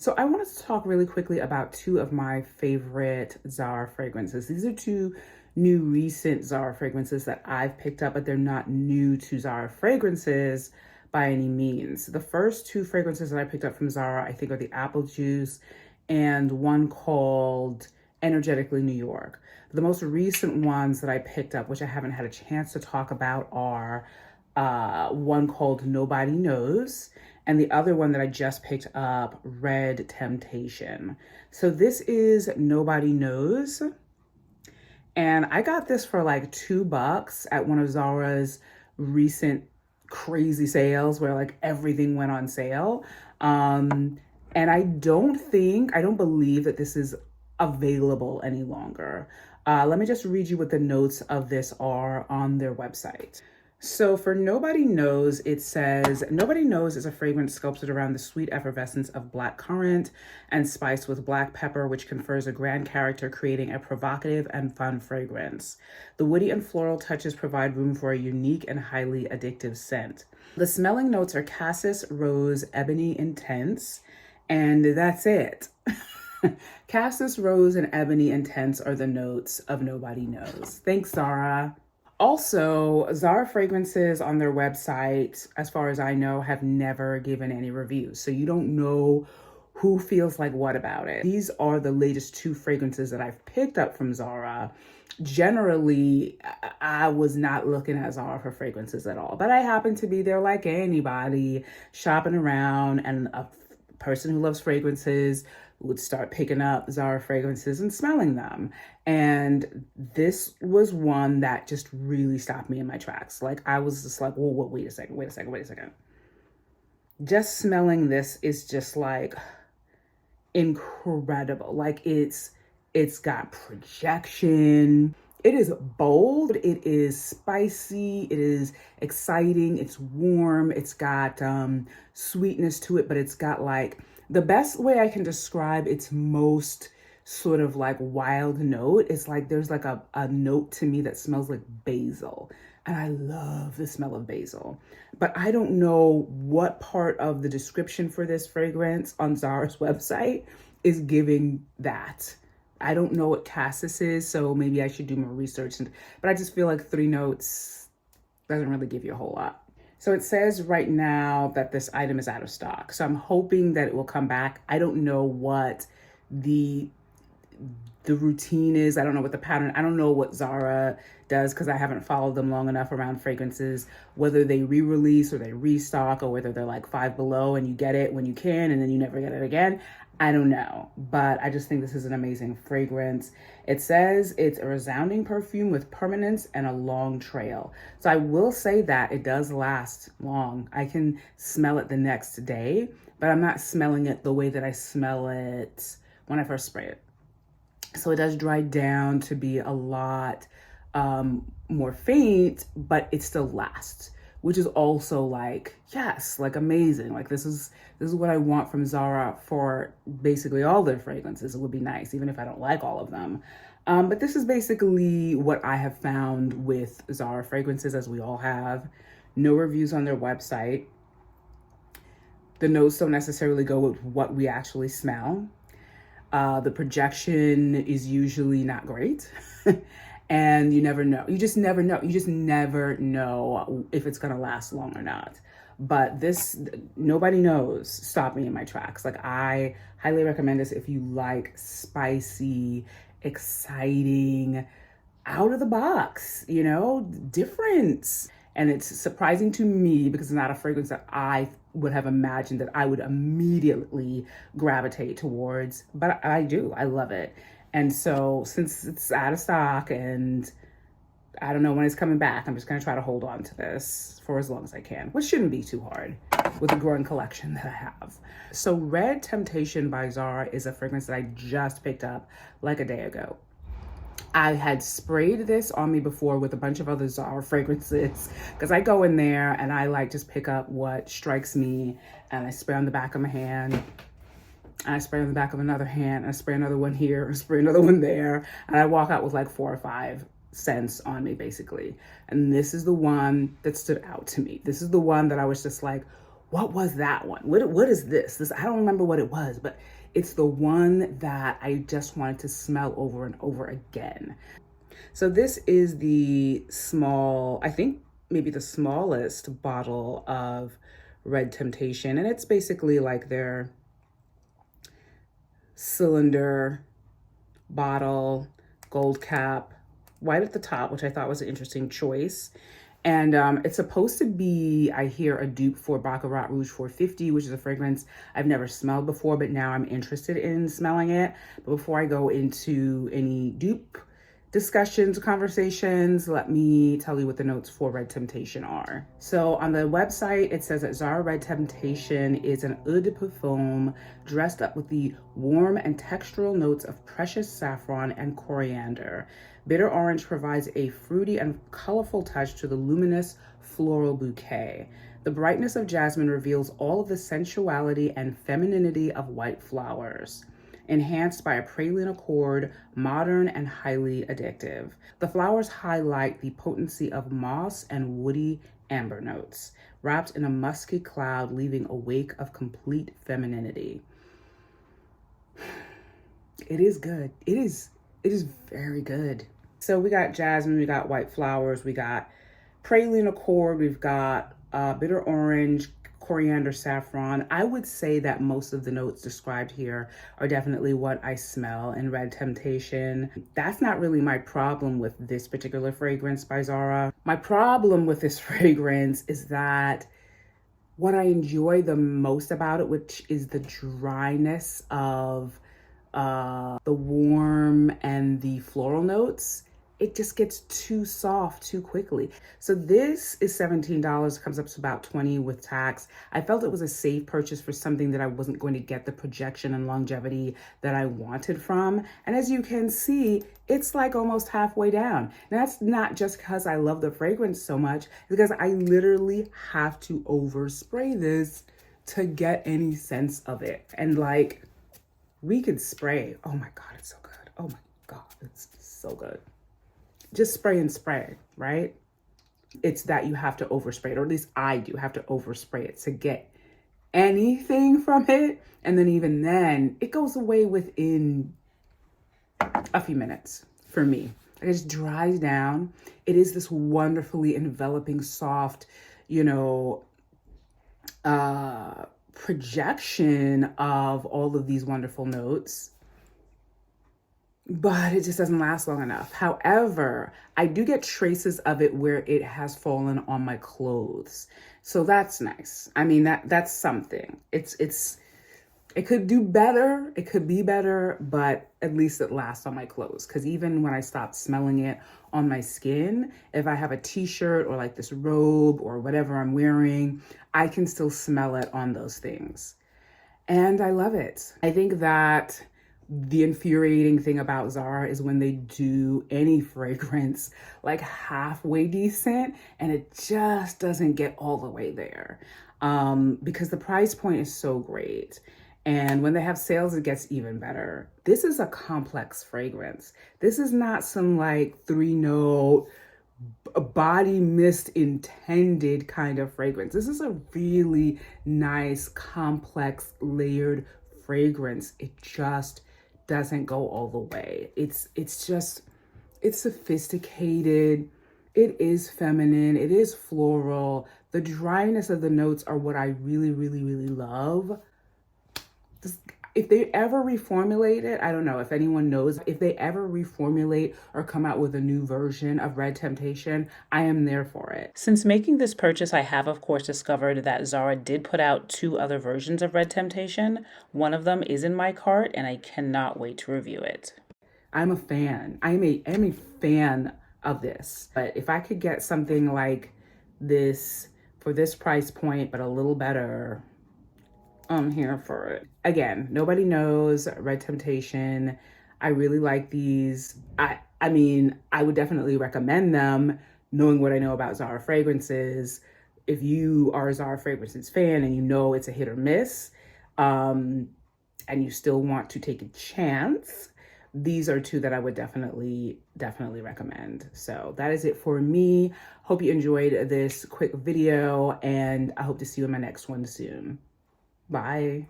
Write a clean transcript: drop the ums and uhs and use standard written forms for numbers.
So I wanted to talk really quickly about two of my favorite Zara fragrances. These are two new recent Zara fragrances that I've picked up, but they're not new to Zara fragrances by any means. The first two fragrances that I picked up from Zara, I think, are the Apple Juice and one called Energetically New York. The most recent ones that I picked up, which I haven't had a chance to talk about, are one called Nobody Knows, and the other one that I just picked up, Red Temptation. So this is Nobody Knows, and I got this for like $2 at one of Zara's recent crazy sales where like everything went on sale. And I don't believe that this is available any longer. Let me just read you what the notes of this are on their website. So for Nobody Knows, it says, Nobody Knows is a fragrance sculpted around the sweet effervescence of black currant and spiced with black pepper, which confers a grand character, creating a provocative and fun fragrance. The woody and floral touches provide room for a unique and highly addictive scent. The smelling notes are cassis, rose, ebony, intense, and that's it. Cassis, rose, and ebony intense are the notes of Nobody Knows. Thanks, Zara. Also, Zara fragrances on their website, as far as I know, have never given any reviews. So you don't know who feels like what about it. These are the latest two fragrances that I've picked up from Zara. Generally, I was not looking at Zara for fragrances at all, but I happened to be there like anybody, shopping around, and a person who loves fragrances would start picking up Zara fragrances and smelling them. And this was one that just really stopped me in my tracks. Like, I was just like, whoa, wait a second. Just smelling this is just like incredible. Like, it's got projection. It is bold, it is spicy, it is exciting, it's warm, it's got sweetness to it, but it's got like, the best way I can describe its most sort of like wild note is like, there's like a note to me that smells like basil. And I love the smell of basil. But I don't know what part of the description for this fragrance on Zara's website is giving that. I don't know what cassis is, so maybe I should do more research. But I just feel like 3 notes doesn't really give you a whole lot. So it says right now that this item is out of stock. So I'm hoping that it will come back. I don't know what the routine is. I don't know what the pattern, I don't know what Zara does because I haven't followed them long enough around fragrances, whether they re-release or they restock, or whether they're like 5 below and you get it when you can and then you never get it again. I don't know, but I just think this is an amazing fragrance. It says it's a resounding perfume with permanence and a long trail. So I will say that it does last long. I can smell it the next day, but I'm not smelling it the way that I smell it when I first spray it. So it does dry down to be a lot more faint, but it still lasts, which is also like, yes, like amazing. Like this is what I want from Zara for basically all their fragrances. It would be nice, even if I don't like all of them. But this is basically what I have found with Zara fragrances, as we all have. No reviews on their website. The notes don't necessarily go with what we actually smell. The projection is usually not great. And you never know. You just never know. You just never know if it's gonna last long or not. But this, Nobody Knows, stopped me in my tracks. Like, I highly recommend this if you like spicy, exciting, out of the box, you know, different. And it's surprising to me because it's not a fragrance that I would have imagined that I would immediately gravitate towards, but I do, I love it. And so since it's out of stock and I don't know when it's coming back, I'm just gonna try to hold on to this for as long as I can, which shouldn't be too hard with the growing collection that I have. So Red Temptation by Zara is a fragrance that I just picked up like a day ago. I had sprayed this on me before with a bunch of other Zara fragrances because I go in there and I like just pick up what strikes me and I spray on the back of my hand. And I spray on the back of another hand, and I spray another one here, and spray another one there. And I walk out with like 4 or 5 scents on me, basically. And this is the one that stood out to me. This is the one that I was just like, what was that one? What is this? I don't remember what it was, but it's the one that I just wanted to smell over and over again. So this is the small, I think maybe the smallest bottle of Red Temptation. And it's basically like their cylinder bottle, gold cap, white at the top, which I thought was an interesting choice. And it's supposed to be, I hear, a dupe for Baccarat Rouge 450, which is a fragrance I've never smelled before, but now I'm interested in smelling it. But before I go into any dupe discussions, conversations, let me tell you what the notes for Red Temptation are. So on the website, it says that Zara Red Temptation is an eau de parfum dressed up with the warm and textural notes of precious saffron and coriander. Bitter orange provides a fruity and colorful touch to the luminous floral bouquet. The brightness of jasmine reveals all of the sensuality and femininity of white flowers, enhanced by a praline accord, modern and highly addictive. The flowers highlight the potency of moss and woody amber notes, wrapped in a musky cloud, leaving a wake of complete femininity. It is good. It is very good. So we got jasmine, we got white flowers, we got praline accord, we've got bitter orange, coriander, saffron. I would say that most of the notes described here are definitely what I smell in Red Temptation. That's not really my problem with this particular fragrance by Zara. My problem with this fragrance is that what I enjoy the most about it, which is the dryness of the warm and the floral notes, it just gets too soft too quickly. So this is $17, comes up to about $20 with tax. I felt it was a safe purchase for something that I wasn't going to get the projection and longevity that I wanted from. And as you can see, it's like almost halfway down. Now that's not just because I love the fragrance so much, it's because I literally have to overspray this to get any sense of it. And like, we could spray. Oh my God, it's so good. Oh my God, it's so good. Just spray and spray, right? It's that you have to overspray it, or at least I do have to overspray it to get anything from it. And then even then, it goes away within a few minutes for me. It just dries down. It is this wonderfully enveloping, soft, projection of all of these wonderful notes. But it just doesn't last long enough. However, I do get traces of it where it has fallen on my clothes. So that's nice. I mean, that's something. It could do better. It could be better, but at least it lasts on my clothes. Because even when I stop smelling it on my skin, if I have a t-shirt or like this robe or whatever I'm wearing, I can still smell it on those things. And I love it. I think that the infuriating thing about Zara is when they do any fragrance like halfway decent and it just doesn't get all the way there, because the price point is so great. And when they have sales, it gets even better. This is a complex fragrance. This is not some like 3-note body mist intended kind of fragrance. This is a really nice, complex, layered fragrance. It just doesn't go all the way. It's sophisticated. It is feminine. It is floral. The dryness of the notes are what I really, really, really love. If they ever reformulate it, I don't know if anyone knows, if they ever reformulate or come out with a new version of Red Temptation, I am there for it. Since making this purchase, I have, of course, discovered that Zara did put out 2 other versions of Red Temptation. One of them is in my cart, and I cannot wait to review it. I'm a fan. I'm a fan of this. But if I could get something like this for this price point, but a little better, I'm here for it. Again, nobody knows Red Temptation. I really like these. I mean, I would definitely recommend them, knowing what I know about Zara fragrances. If you are a Zara fragrances fan and you know it's a hit or miss, and you still want to take a chance, these are two that I would definitely recommend. So that is it for me. Hope you enjoyed this quick video, and I hope to see you in my next one soon. Bye.